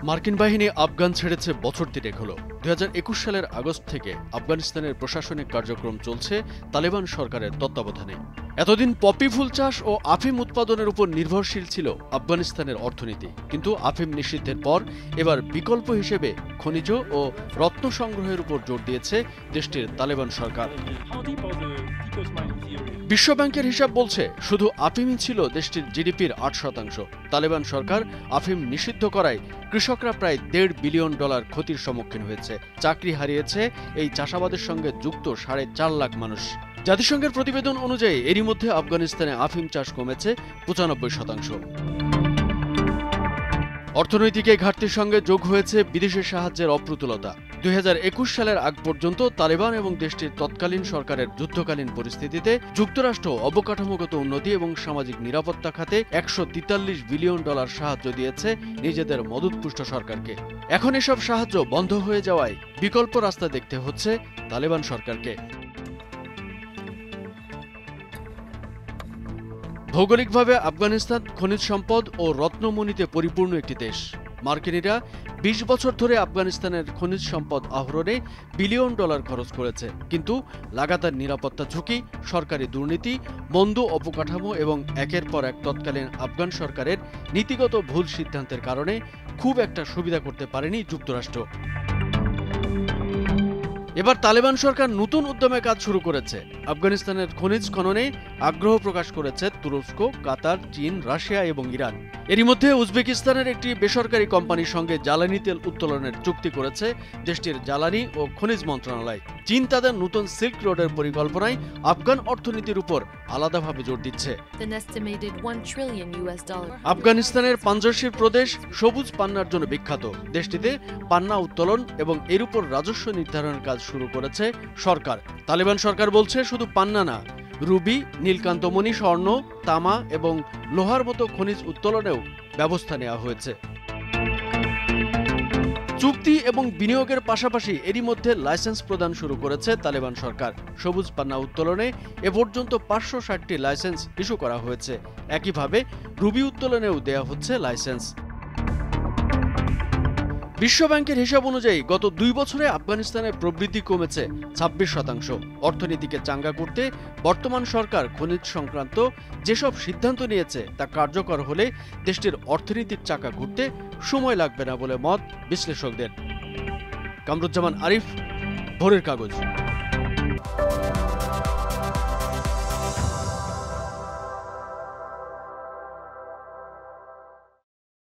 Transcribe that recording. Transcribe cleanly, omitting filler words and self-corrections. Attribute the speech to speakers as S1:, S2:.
S1: মার্কিন বাহিনী আফগান ছেড়েছে বছর ৩ হলো। ২০২১ সালের আগস্ট থেকে আফগানিস্তানের প্রশাসনিক কার্যক্রম চলছে তালেবান সরকারের তত্ত্বাবধানে। এতদিন পপি ফুল চাষ ও আফিম উৎপাদনের উপর নির্ভরশীল ছিল আফগানিস্তানের অর্থনীতি, কিন্তু আফিম নিষিদ্ধের পর এবার বিকল্প হিসেবে খনিজ ও রত্ন সংগ্রহের উপর জোর দিয়েছে দেশটির তালেবান সরকার। বিশ্বব্যাংকের হিসাব বলছে শুধু আফিমই ছিল দেশটির জিডিপির ৮%। তালেবান সরকার আফিম নিষিদ্ধ করায় কৃষকরা প্রায় $১.৫ বিলিয়ন ক্ষতির সম্মুখীন হয়েছে। চাকরি হারিয়েছে এই চাষাবাদের সঙ্গে যুক্ত ৪.৫ লাখ মানুষ। জাতিসংঘের প্রতিবেদন অনুযায়ী এরই মধ্যে আফগানিস্তানে আফিম চাষ কমেছে ৯৫%। অর্থনৈতিক এই ঘাটতির সঙ্গে যোগ হয়েছে বিদেশের সাহায্যের অপ্রতুলতা। ২০২১ সালের আগ পর্যন্ত তালেবান এবং দেশটির তৎকালীন সরকারের যুদ্ধকালীন পরিস্থিতিতে যুক্তরাষ্ট্র অবকাঠামোগত উন্নতি এবং সামাজিক নিরাপত্তা খাতে $১৪৩ বিলিয়ন সাহায্য দিয়েছে নিজেদের মদতপুষ্ট সরকারকে। এখন এসব সাহায্য বন্ধ হয়ে যাওয়ায় বিকল্প রাস্তা দেখতে হচ্ছে তালেবান সরকারকে। ভৌগোলিকভাবে আফগানিস্তান খনিজ সম্পদ ও রত্নমণিতে পরিপূর্ণ একটি দেশ। মার্কিনিরা ২০ বছর ধরে আফগানিস্তানের খনিজ সম্পদ আহরণে $1 বিলিয়ন খরচ করেছে, কিন্তু লাগাতার নিরাপত্তা ঝুঁকি, সরকারি দুর্নীতি, মন্দ অবকাঠামো এবং একের পর এক তৎকালীন আফগান সরকারের নীতিগত ভুল সিদ্ধান্তের কারণে খুব একটা সুবিধা করতে পারেনি যুক্তরাষ্ট্র। এবার তালেবান সরকার নতুন উদ্যমে কাজ শুরু করেছে। আফগানিস্তানের খনিজ খননে আগ্রহ প্রকাশ করেছে তুরস্ক, কাতার, চীন, রাশিয়া এবং ইরান। এরই মধ্যে উজবেকিস্তানের একটি বেসরকারি কোম্পানির সঙ্গে জ্বালানি তেল উত্তোলনের চুক্তি করেছে দেশটির জ্বালানি ও খনিজ মন্ত্রণালয়। চীন তাদের নতুন সিল্ক রোডের পরিকল্পনায় আফগান অর্থনীতির উপর আলাদাভাবে জোর দিচ্ছে। আফগানিস্তানের পাঞ্জাশির প্রদেশ সবুজ পান্নার জন্য বিখ্যাত। দেশটিতে পান্না উত্তোলন এবং এর উপর রাজস্ব নির্ধারণের কাজ শুরু করেছে সরকার। তালেবান সরকার বলছে শুধু পান্না না, রুবি, নীলকান্তমণি, স্বর্ণ, তামা এবং লোহার মতো খনিজ উত্তোলনেও ব্যবস্থা নেওয়া হয়েছে। চুক্তি এবং বিনিয়োগের পাশাপাশি এরই মধ্যে লাইসেন্স প্রদান শুরু করেছে তালেবান সরকার। সবুজ পান্না উত্তোলনে এ পর্যন্ত ৫৬০টি লাইসেন্স ইস্যু করা হয়েছে। একইভাবে রুবি উত্তোলনেও দেয়া হচ্ছে লাইসেন্স। বিশ্বব্যাংকের হিসাব অনুযায়ী গত ২ বছরে আফগানিস্তানের প্রবৃদ্ধি কমেছে ২৬%। অর্থনীতিকে চাঙ্গা করতে বর্তমান সরকার খনিজ সংক্রান্ত যেসব সিদ্ধান্ত নিয়েছে তা কার্যকর হলে দেশটির অর্থনীতির চাকা ঘুরতে সময় লাগবে না বলে মত বিশ্লেষকদের। কামরুজ্জামান আরিফ, ভোরের কাগজ।